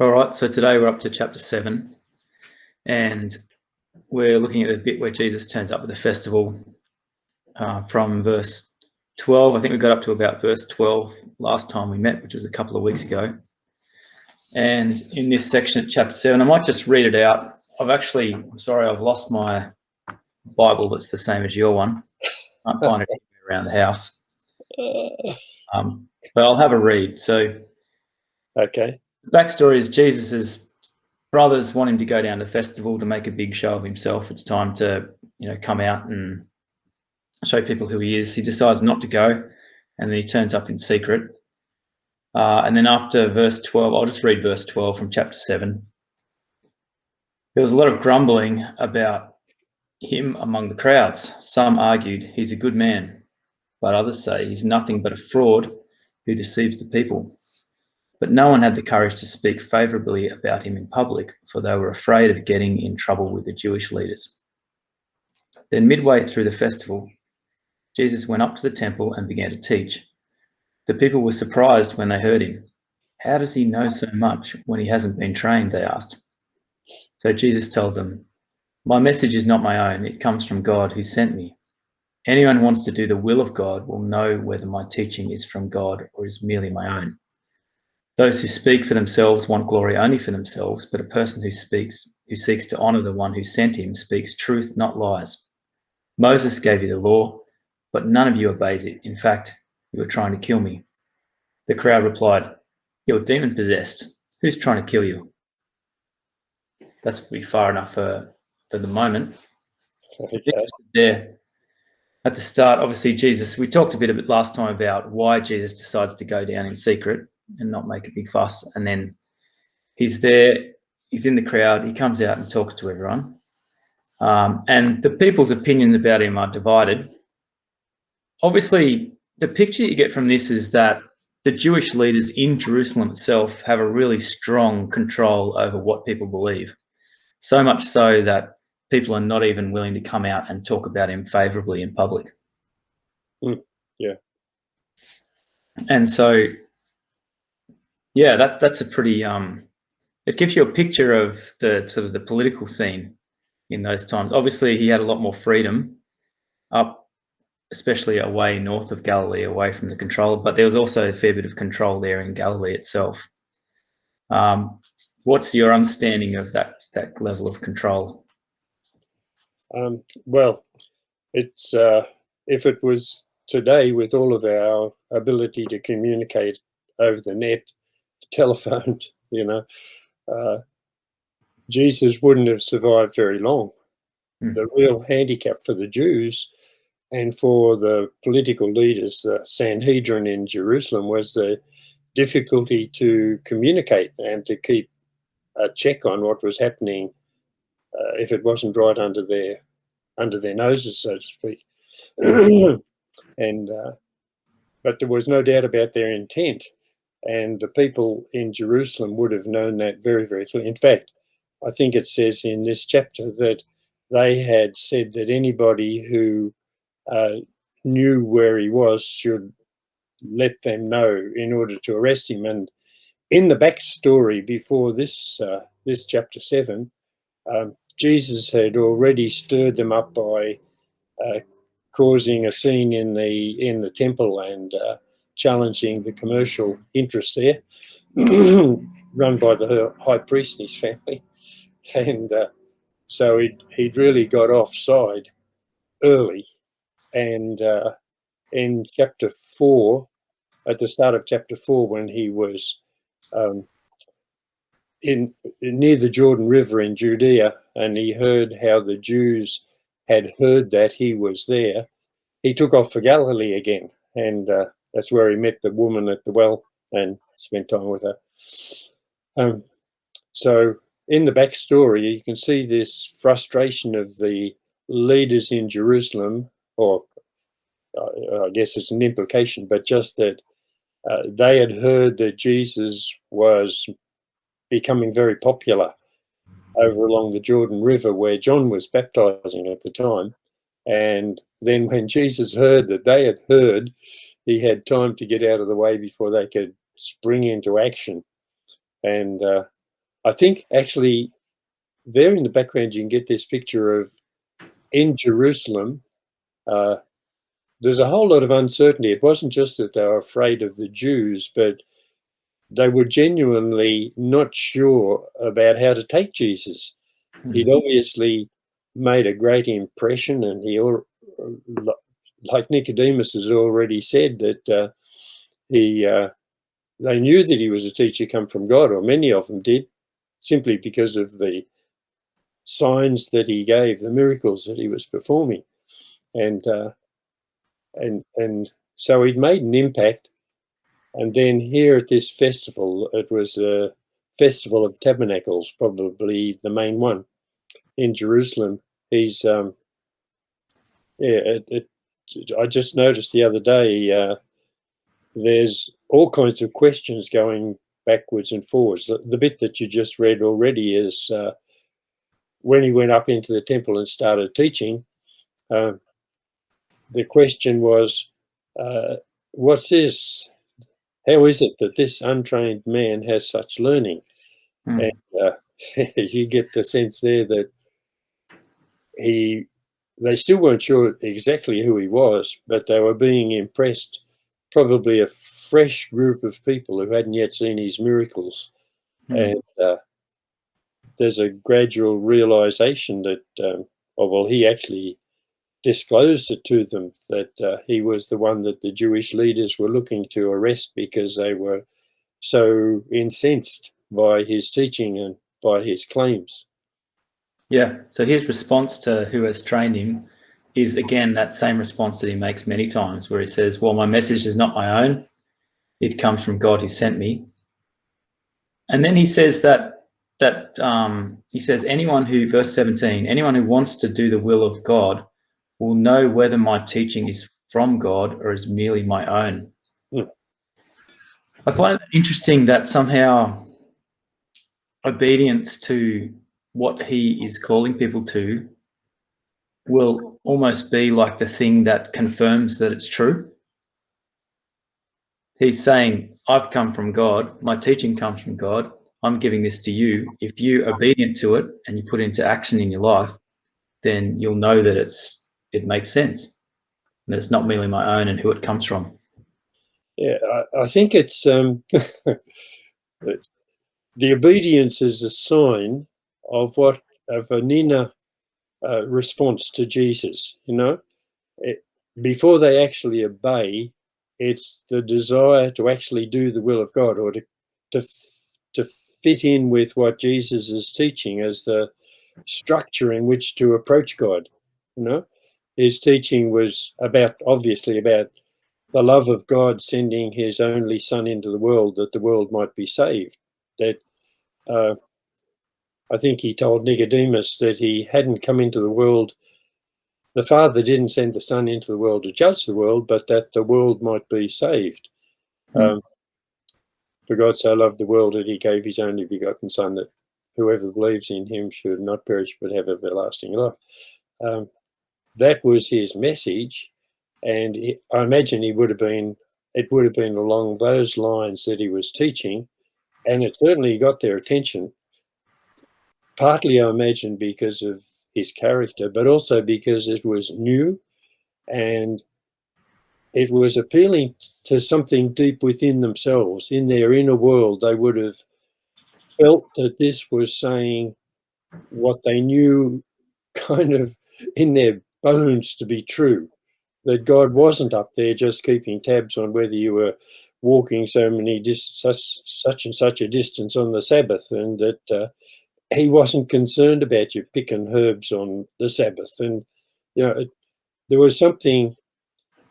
All right, so today we're up to chapter 7, and we're looking at the bit where Jesus turns up at the festival from verse 12. I think we got up to about verse 12 last time we met, which was a couple of weeks ago. And in this section at chapter 7, I might just read it out. I've lost my Bible that's the same as your one. I can't find it anywhere around the house. But I'll have a read. So, Okay. the backstory is Jesus' brothers want him to go down to the festival to make a big show of himself. It's time to, come out and show people who he is. He decides not to go, and then he turns up in secret. And then after verse 12, I'll just read verse 12 from chapter 7. There was a lot of grumbling about him among the crowds. Some argued he's a good man, but others say he's nothing but a fraud who deceives the people. But no one had the courage to speak favourably about him in public, for they were afraid of getting in trouble with the Jewish leaders. Then midway through the festival, Jesus went up to the temple and began to teach. The people were surprised when they heard him. How does he know so much when he hasn't been trained? They asked. So Jesus told them, my message is not my own. It comes from God who sent me. Anyone who wants to do the will of God will know whether my teaching is from God or is merely my own. Those who speak for themselves want glory only for themselves, but a person who seeks to honour the one who sent him speaks truth, not lies. Moses gave you the law, but none of you obeys it. In fact, you are trying to kill me. The crowd replied, you're demon possessed. Who's trying to kill you? That's pretty far enough for the moment. Okay. There at the start, obviously Jesus, we talked a bit last time about why Jesus decides to go down in secret and not make a big fuss. And then he's there, he's in the crowd, he comes out and talks to everyone. And the people's opinions about him are divided. Obviously, the picture you get from this is that the Jewish leaders in Jerusalem itself have a really strong control over what people believe. So much so that people are not even willing to come out and talk about him favourably in public. Yeah. And so, yeah, that's a pretty, it gives you a picture of the sort of the political scene in those times. Obviously, he had a lot more freedom up, especially away north of Galilee, away from the control, but there was also a fair bit of control there in Galilee itself. What's your understanding of that level of control? Well, it's if it was today, with all of our ability to communicate over the net, telephone, Jesus wouldn't have survived very long. The real handicap for the Jews and for the political leaders, the Sanhedrin in Jerusalem, was the difficulty to communicate and to keep a check on what was happening if it wasn't right under their noses, so to speak. But there was no doubt about their intent, and the people in Jerusalem would have known that very, very clearly. In fact, I think it says in this chapter that they had said that anybody who knew where he was should let them know in order to arrest him. And in the backstory before this chapter 7, Jesus had already stirred them up by causing a scene in the temple and challenging the commercial interests there, run by the high priest and his family. And so he'd really got offside early. And in chapter 4, at the start of chapter 4, when he was near the Jordan River in Judea, and he heard how the Jews had heard that he was there, he took off for Galilee again, and that's where he met the woman at the well and spent time with her. So in the backstory, you can see this frustration of the leaders in Jerusalem, or I guess it's an implication, but just that they had heard that Jesus was becoming very popular over along the Jordan River where John was baptizing at the time. And then when Jesus heard that they had heard, he had time to get out of the way before they could spring into action. And I think actually there in the background you can get this picture of in Jerusalem. There's a whole lot of uncertainty. It wasn't just that they were afraid of the Jews, but they were genuinely not sure about how to take Jesus. He'd obviously made a great impression, and like Nicodemus has already said, that they knew that he was a teacher come from God, or many of them did, simply because of the signs that he gave, the miracles that he was performing, and so he'd made an impact. And then here at this festival, it was a Festival of Tabernacles, probably the main one in Jerusalem. He's I just noticed the other day, there's all kinds of questions going backwards and forwards. The bit that you just read already is when he went up into the temple and started teaching, the question was, what's this? How is it that this untrained man has such learning? And you get the sense there that they still weren't sure exactly who he was, but they were being impressed, probably a fresh group of people who hadn't yet seen his miracles. And there's a gradual realization that, he actually disclosed it to them, that he was the one that the Jewish leaders were looking to arrest because they were so incensed by his teaching and by his claims. Yeah, so his response to who has trained him is, again, that same response that he makes many times, where he says, well, my message is not my own. It comes from God who sent me. And then he says he says, anyone who, verse 17, anyone who wants to do the will of God will know whether my teaching is from God or is merely my own. I find it interesting that somehow obedience to what he is calling people to will almost be like the thing that confirms that it's true. He's saying, I've come from God, my teaching comes from God, I'm giving this to you. If you're obedient to it and you put it into action in your life, then you'll know that it makes sense, and that it's not merely my own and who it comes from. Yeah, I think it's the obedience is a sign of an inner response to Jesus. Before they actually obey, it's the desire to actually do the will of God, or to fit in with what Jesus is teaching as the structure in which to approach God. His teaching was obviously about the love of God sending his only son into the world that the world might be saved. That I think he told Nicodemus that he hadn't come into the world, the Father didn't send the Son into the world to judge the world, but that the world might be saved. For God so loved the world that he gave his only begotten Son, that whoever believes in him should not perish but have everlasting life. That was his message, and I imagine it would have been along those lines that he was teaching, and it certainly got their attention, partly I imagine because of his character, but also because it was new and it was appealing to something deep within themselves. In their inner world, they would have felt that this was saying what they knew kind of in their bones to be true, that God wasn't up there just keeping tabs on whether you were walking such and such a distance on the Sabbath, and that he wasn't concerned about you picking herbs on the Sabbath. And there was something,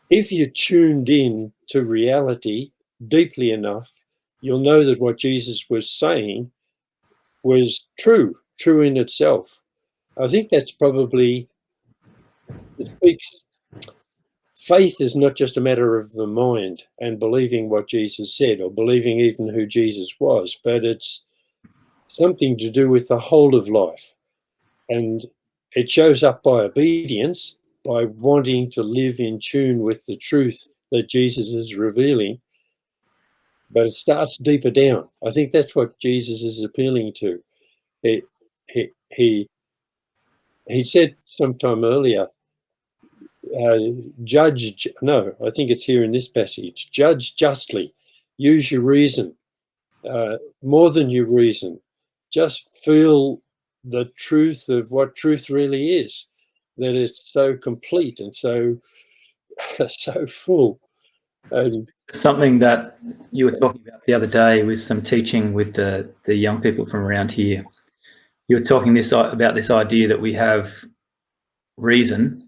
if you tuned in to reality deeply enough, you'll know that what Jesus was saying was true in itself. I think that's probably, it speaks, faith is not just a matter of the mind and believing what Jesus said or believing even who Jesus was, but it's something to do with the whole of life. And it shows up by obedience, by wanting to live in tune with the truth that Jesus is revealing. But it starts deeper down. I think that's what Jesus is appealing to. he he he, he said sometime earlier, judge. No, I think it's here in this passage. Judge justly, use your reason, more than your reason. Just feel the truth of what truth really is. That it's so complete and so so full. And Something that you were talking about the other day with some teaching with the young people from around here. You were talking about this idea that we have reason,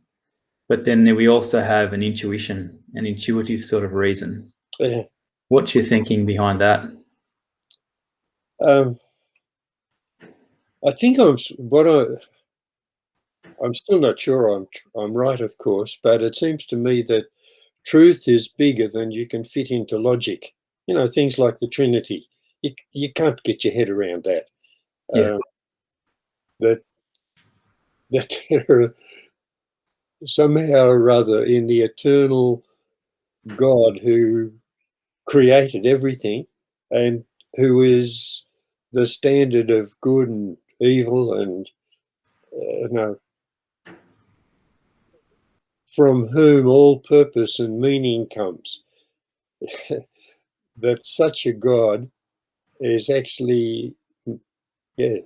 but then we also have an intuition, an intuitive sort of reason. yeah. What's your thinking behind that? I think I'm still not sure I'm right, of course, but it seems to me that truth is bigger than you can fit into logic. You know, things like the Trinity. You can't get your head around that. Yeah. That that there are somehow or other in the eternal God who created everything and who is the standard of good and evil and from whom all purpose and meaning comes. That such a God is actually, yeah,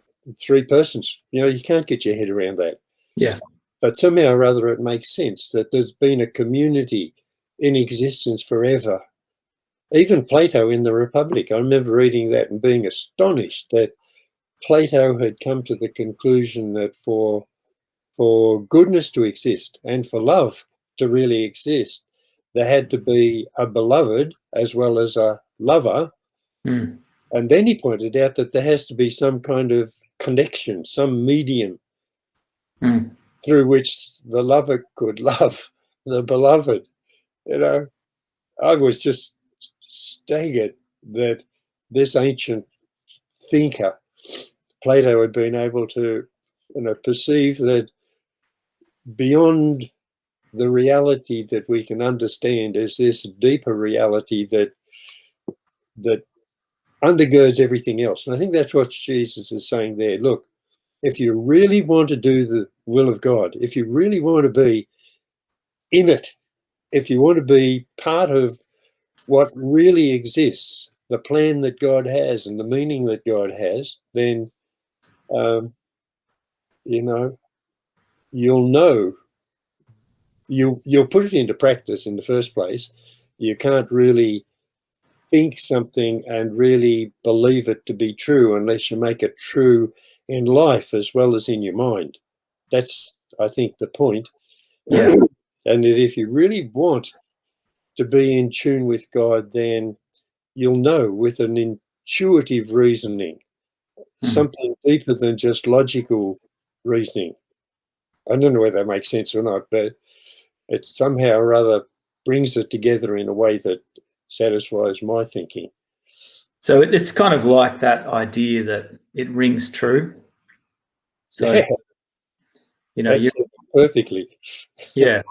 three persons. You know, you can't get your head around that. Yeah. But somehow or other it makes sense that there's been a community in existence forever. Even Plato in the Republic, I remember reading that and being astonished that Plato had come to the conclusion that for goodness to exist and for love to really exist, there had to be a beloved as well as a lover. Mm. And then he pointed out that there has to be some kind of connection, some medium through which the lover could love the beloved. You know, I was just staggered that this ancient thinker, Plato, had been able to, perceive that beyond the reality that we can understand is this deeper reality that undergirds everything else. And I think that's what Jesus is saying there. Look, if you really want to do the will of God, if you really want to be in it, if you want to be part of what really exists, the plan that God has and the meaning that God has, then you know you'll put it into practice in the first place. You can't really think something and really believe it to be true unless you make it true in life as well as in your mind. That's, I think, the point. Yeah. And that if you really want to be in tune with God, then you'll know with an intuitive reasoning, something deeper than just logical reasoning. I don't know whether that makes sense or not, but it somehow or other brings it together in a way that satisfies my thinking. So it's kind of like that idea that it rings true. So, Yeah, you know, that's it perfectly. yeah,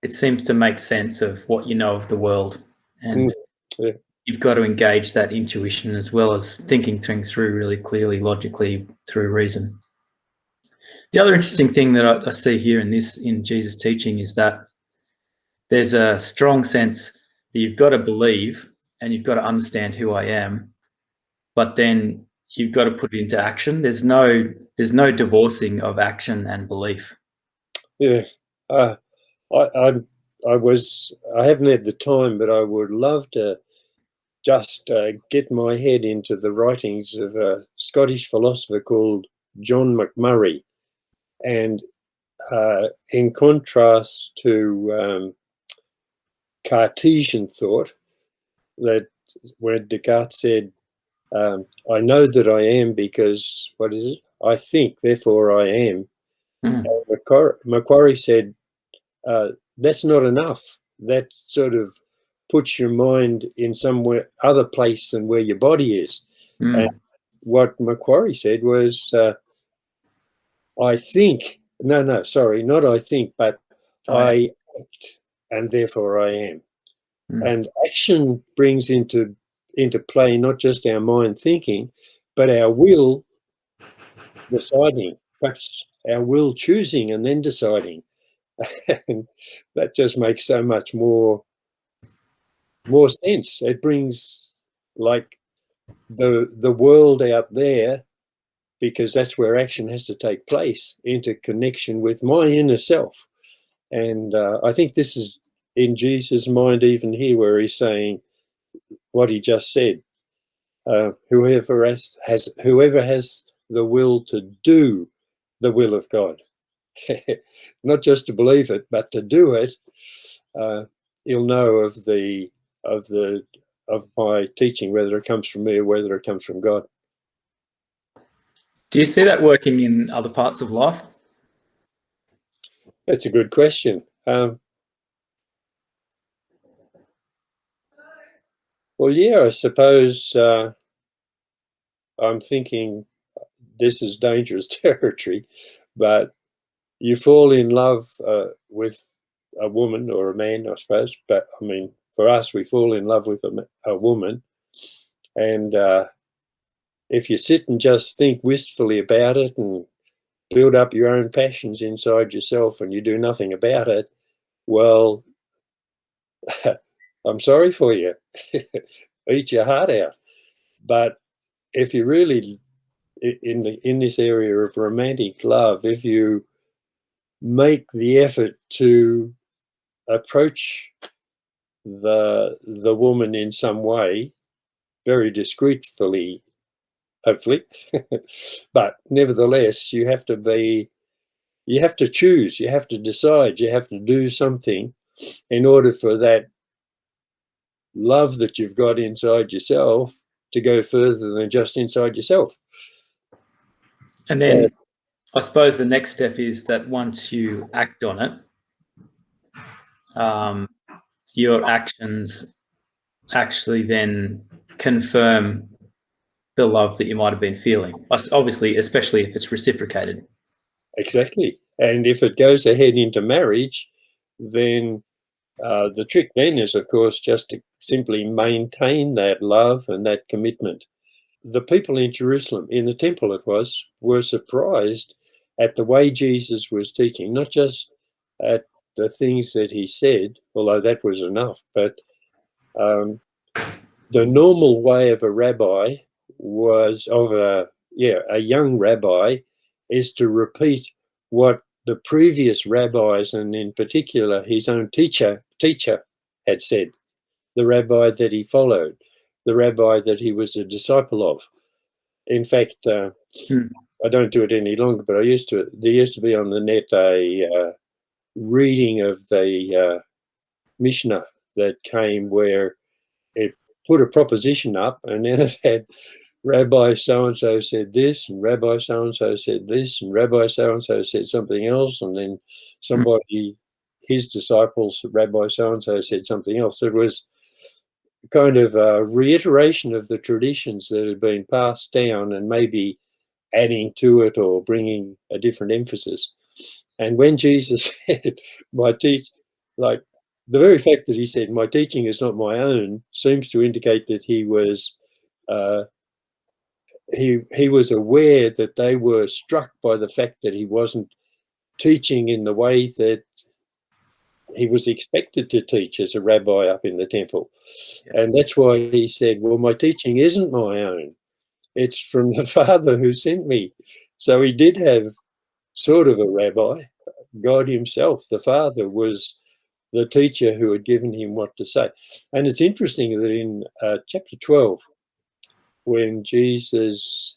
it seems to make sense of what you know of the world. And Yeah. you've got to engage that intuition as well as thinking things through really clearly, logically, through reason. The other interesting thing that I see here in Jesus' teaching is that there's a strong sense that you've got to believe and you've got to understand who I am, but then you've got to put it into action. There's no divorcing of action and belief. Yeah. I haven't had the time, but I would love to just get my head into the writings of a Scottish philosopher called John McMurray. And in contrast to Cartesian thought, that where Descartes said, I know that I am because, what is it? I think, therefore I am. Macquarie said, that's not enough. That sort of puts your mind in somewhere other place than where your body is. And what Macquarie said was, I think, no, sorry, not I think, but I act, and therefore I am. And action brings into play not just our mind thinking, but our will deciding, perhaps our will choosing and then deciding. And that just makes so much more sense. It brings like the world out there, because that's where action has to take place, into connection with my inner self. And I think this is in Jesus' mind even here, where he's saying what he just said. Whoever has the will to do the will of God, not just to believe it, but to do it, he'll know of my teaching, whether it comes from me or whether it comes from God. Do you see that working in other parts of life? That's a good question. Well, yeah, I suppose I'm thinking this is dangerous territory, but you fall in love with a woman or a man, I suppose. But I mean, for us, we fall in love with a woman, and if you sit and just think wistfully about it and build up your own passions inside yourself and you do nothing about it, well, I'm sorry for you. Eat your heart out. But if you really, in this area of romantic love, if you make the effort to approach the woman in some way, very discreetly, hopefully, but nevertheless, you have to choose, you have to decide, you have to do something in order for that love that you've got inside yourself to go further than just inside yourself. And then I suppose the next step is that once you act on it, your actions actually then confirm the love that you might have been feeling. Obviously, especially if it's reciprocated. Exactly. And if it goes ahead into marriage, then the trick then is, of course, just to simply maintain that love and that commitment. The people in Jerusalem, in the temple it was, were surprised at the way Jesus was teaching, not just at the things that he said, although that was enough, but the normal way of a rabbi was of a young rabbi is to repeat what the previous rabbis, and in particular his own teacher had said, the rabbi that he followed, the rabbi that he was a disciple of. In fact, I don't do it any longer, but there used to be on the net a reading of the Mishnah that came, where it put a proposition up, and then it had Rabbi so-and-so said this, and Rabbi so-and-so said this, and Rabbi so-and-so said something else, and then somebody, his disciples, Rabbi so-and-so said something else. It was kind of a reiteration of the traditions that had been passed down, and maybe adding to it or bringing a different emphasis. And when Jesus said, like the very fact that he said, my teaching is not my own, seems to indicate that he was aware that they were struck by the fact that he wasn't teaching in the way that he was expected to teach as a rabbi up in the temple. And that's why he said, well, my teaching isn't my own. It's from the Father who sent me. So he did have sort of a rabbi. God himself, the Father, was the teacher who had given him what to say. And it's interesting that in chapter 12, when Jesus,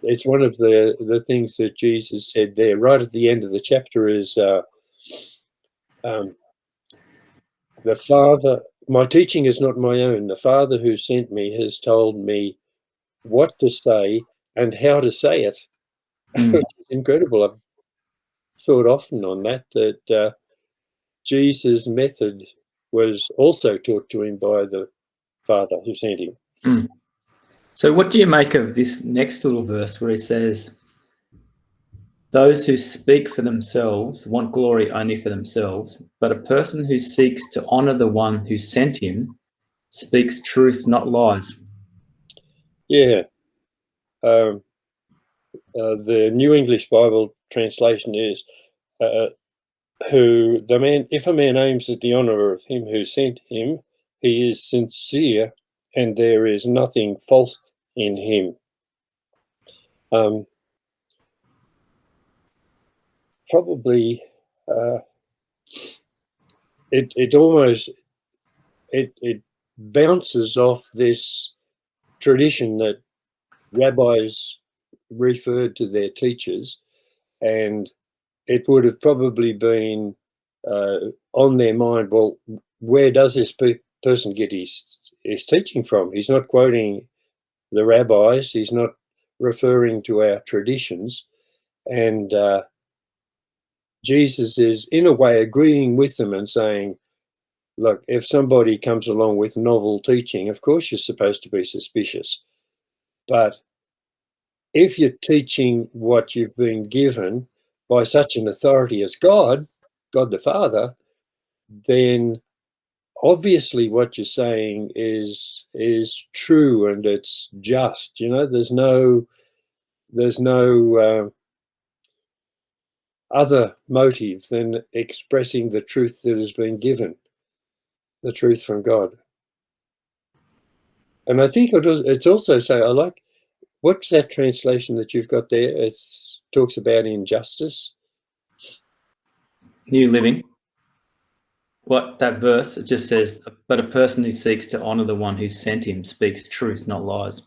it's one of the things that Jesus said there, right at the end of the chapter, is the Father, my teaching is not my own. The Father who sent me has told me what to say and how to say it. It's incredible. I've thought often on that Jesus' method was also taught to him by the Father who sent him. So what do you make of this next little verse where he says, those who speak for themselves want glory only for themselves, but a person who seeks to honor the one who sent him speaks truth, not lies? Yeah. the New English Bible translation is, if a man aims at the honour of him who sent him, he is sincere, and there is nothing false in him. Probably, it almost bounces off this tradition that rabbis referred to their teachers, and it would have probably been on their mind, well, where does this person get his teaching from? He's not quoting the rabbis, he's not referring to our traditions, and Jesus is in a way agreeing with them and saying, look, if somebody comes along with novel teaching, of course you're supposed to be suspicious, but if you're teaching what you've been given by such an authority as God the Father, then obviously what you're saying is true and it's just. You know, there's no other motive than expressing the truth that has been given, the truth from God. And I think it's also so, I like, what's that translation that you've got there? It talks about injustice. New Living. What that verse, it just says, but a person who seeks to honour the one who sent him speaks truth, not lies.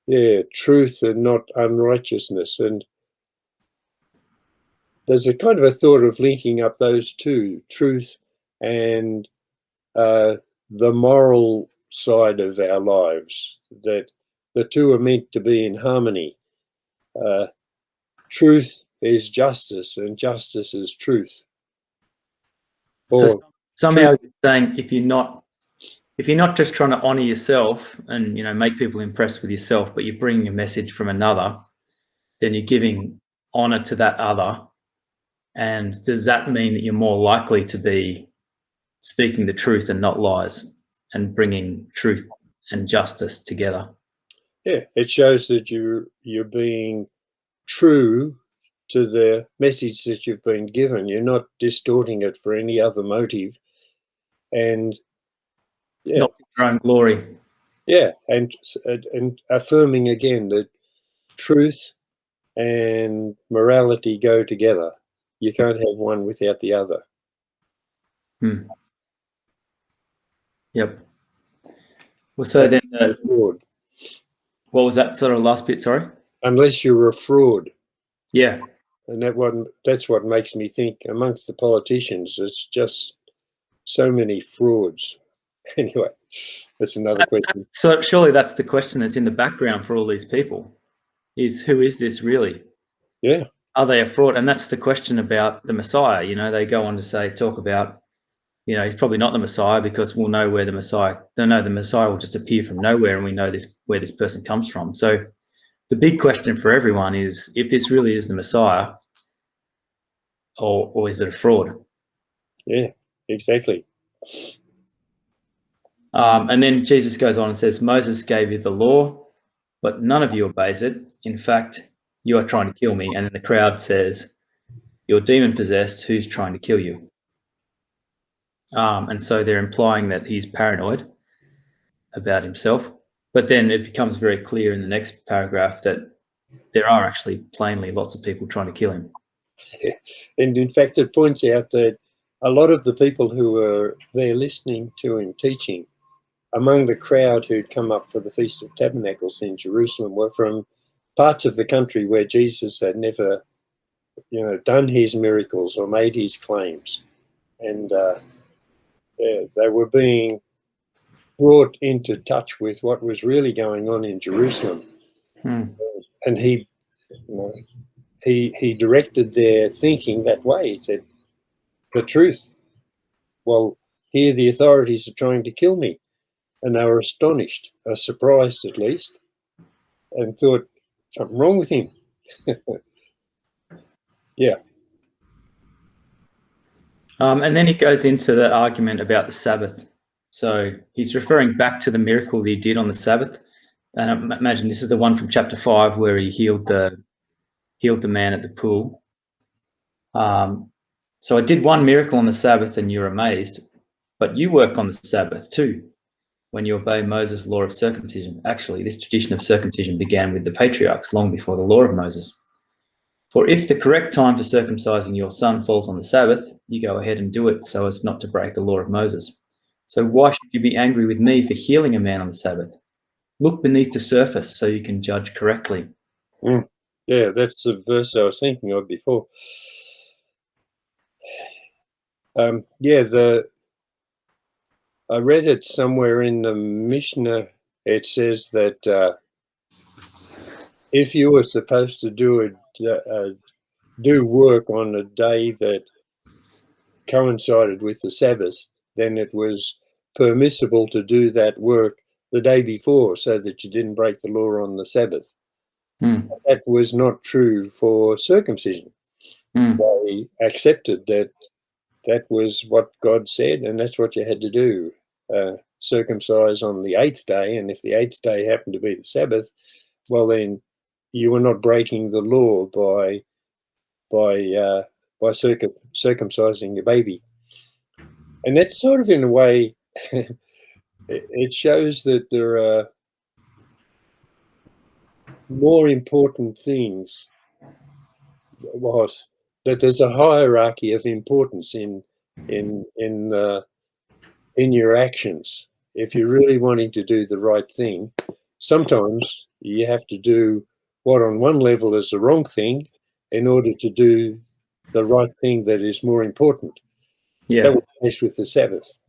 Yeah, truth and not unrighteousness. And there's a kind of a thought of linking up those two, truth and the moral side of our lives, that the two are meant to be in harmony. Truth is justice and justice is truth. So somehow it's saying if you're not just trying to honour yourself and, you know, make people impressed with yourself, but you're bringing a message from another, then you're giving honour to that other. And does that mean that you're more likely to be speaking the truth and not lies and bringing truth and justice together? Yeah, it shows that you're being true to the message that you've been given. You're not distorting it for any other motive. And yeah, not your own glory. Yeah, and affirming again that truth and morality go together. You can't have one without the other. Yep. Well, so then, fraud. What was that sort of last bit? Sorry. Unless you're a fraud. Yeah. And that's what makes me think amongst the politicians, it's just so many frauds. Anyway, that's another question. So surely that's the question that's in the background for all these people, is who is this really? Yeah. Are they a fraud? And that's the question about the Messiah. You know, they go on to talk about, you know, he's probably not the Messiah because we'll know where the Messiah will just appear from nowhere and we know where this person comes from. So the big question for everyone is if this really is the Messiah, or is it a fraud? Yeah, exactly. And then Jesus goes on and says, Moses gave you the law, but none of you obeys it. In fact, you are trying to kill me. And then the crowd says, you're demon possessed, who's trying to kill you? And so they're implying that he's paranoid about himself. But then it becomes very clear in the next paragraph that there are actually plainly lots of people trying to kill him. And in fact, it points out that a lot of the people who were there listening to him teaching, among the crowd who'd come up for the Feast of Tabernacles in Jerusalem, were from parts of the country where Jesus had never, you know, done his miracles or made his claims. And they were being brought into touch with what was really going on in Jerusalem. And he, you know, he directed their thinking that way. He said, the truth. Well, here the authorities are trying to kill me. And they were astonished, surprised at least, and thought, something wrong with him. Yeah. And then he goes into the argument about the Sabbath. So he's referring back to the miracle that he did on the Sabbath. and I imagine this is the one from chapter 5 where he healed the man at the pool. So I did one miracle on the Sabbath and you're amazed, but you work on the Sabbath too when you obey Moses' law of circumcision. Actually, this tradition of circumcision began with the patriarchs long before the law of Moses. For if the correct time for circumcising your son falls on the Sabbath, you go ahead and do it so as not to break the law of Moses. So why should you be angry with me for healing a man on the Sabbath? Look beneath the surface so you can judge correctly. Yeah, that's the verse I was thinking of before. I read it somewhere in the Mishnah. It says that if you were supposed to do work on a day that coincided with the Sabbath, then it was permissible to do that work the day before so that you didn't break the law on the Sabbath. That was not true for circumcision. They accepted that was what God said, and that's what you had to do. Circumcise on the 8th day, and if the 8th day happened to be the Sabbath, well, then you were not breaking the law by circumcising your baby. And that sort of, in a way, it shows that there are more important things. That there's a hierarchy of importance in your actions. If you're really wanting to do the right thing, sometimes you have to do what on one level is the wrong thing in order to do the right thing that is more important. Yeah. That was the case with the Sabbath.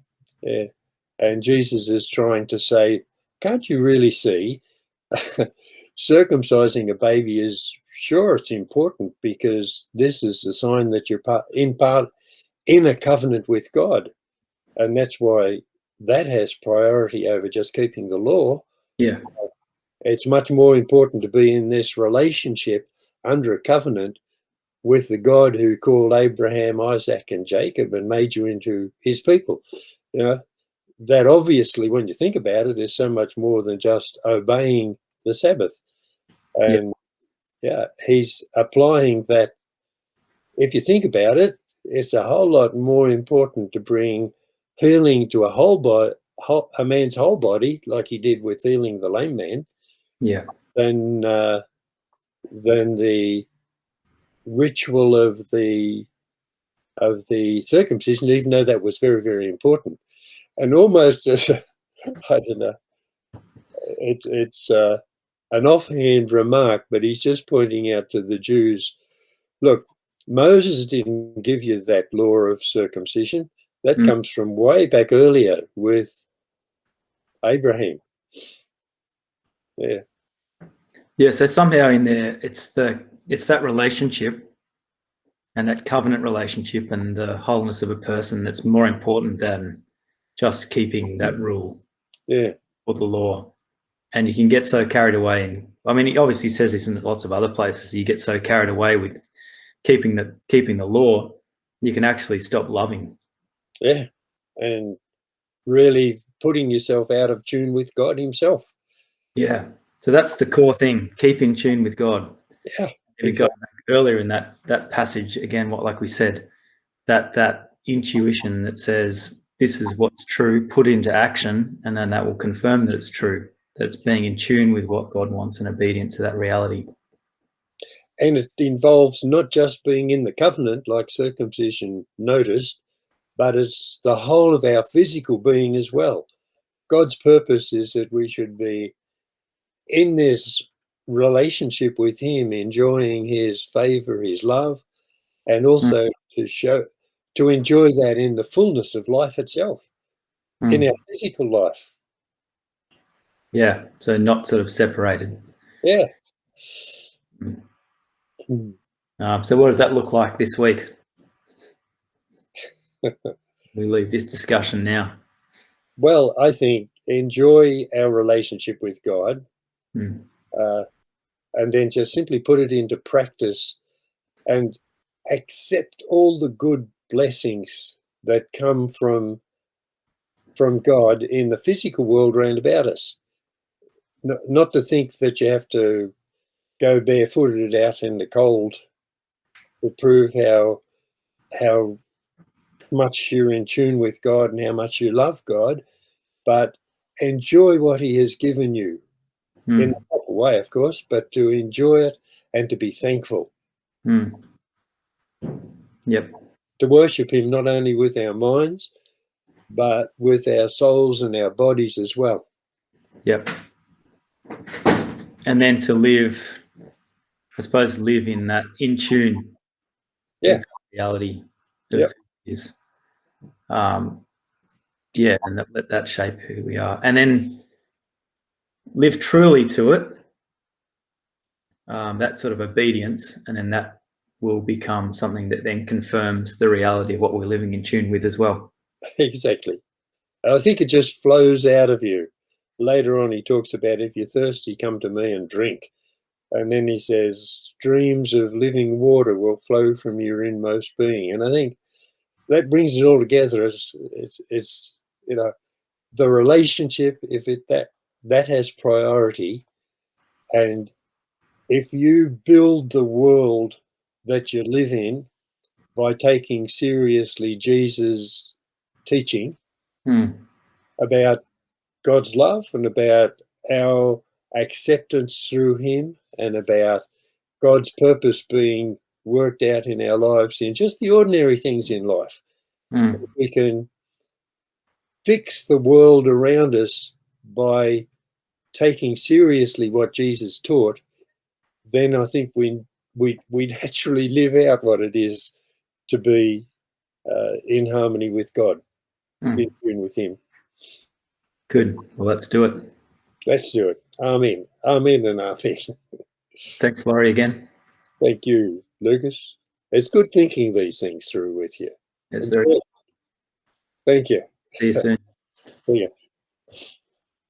Yeah. And Jesus is trying to say, can't you really see circumcising a baby is, sure, it's important because this is the sign that you're in a covenant with God. And that's why that has priority over just keeping the law. Yeah. It's much more important to be in this relationship under a covenant with the God who called Abraham, Isaac, and Jacob and made you into his people. You know, that obviously, when you think about it, is so much more than just obeying the Sabbath. And yeah, he's applying that. If you think about it, it's a whole lot more important to bring healing to a man's whole body, like he did with healing the lame man, Yeah. than the ritual of the circumcision, even though that was very, very important. And almost as I don't know, it's an offhand remark, but he's just pointing out to the Jews, look, Moses didn't give you that law of circumcision. That comes from way back earlier with Abraham. Yeah. Yeah. So somehow in there, it's that relationship and that covenant relationship and the wholeness of a person that's more important than just keeping that rule. Yeah. Or the law. And you can get so carried away. And I mean, he obviously says this in lots of other places. You get so carried away with keeping the law, you can actually stop loving. Yeah. And really putting yourself out of tune with God himself. Yeah. So that's the core thing, keep in tune with God. Yeah. And go back earlier in that passage again, like we said, that intuition that says this is what's true, put into action, and then that will confirm that it's true, that it's being in tune with what God wants and obedient to that reality. And it involves not just being in the covenant, like circumcision noticed, but it's the whole of our physical being as well. God's purpose is that we should be in this relationship with him, enjoying his favor, his love, and also to enjoy that in the fullness of life itself, in our physical life. Yeah, so not sort of separated. Yeah. So what does that look like this week? We leave this discussion now. Well, I think enjoy our relationship with God, and then just simply put it into practice and accept all the good blessings that come from God in the physical world round about us. not to think that you have to go barefooted out in the cold to prove how much you're in tune with God and how much you love God, but enjoy what he has given you in a proper way, of course, but to enjoy it and to be thankful. Yep. To worship him not only with our minds, but with our souls and our bodies as well. Yep. And then to live, I suppose, live in that, in tune with reality of who he is. Yeah, and let that shape who we are. And then live truly to it, that sort of obedience, and then that will become something that then confirms the reality of what we're living in tune with as well. Exactly. And I think it just flows out of you. Later on, he talks about, if you're thirsty, come to me and drink. And then he says, streams of living water will flow from your inmost being. And I think that brings it all together. It's you know, the relationship, if that has priority, and if you build the world that you live in by taking seriously Jesus' teaching about God's love and about our acceptance through him and about God's purpose being worked out in our lives in just the ordinary things in life. We can fix the world around us by taking seriously what Jesus taught, then I think we naturally live out what it is to be in harmony with God, in tune with him. Good. Well, let's do it. Let's do it. Amen. Amen and amen. Thanks, Laurie, again. Thank you, Lucas. It's good thinking these things through with you. It's very. Thank you. See you soon. See you.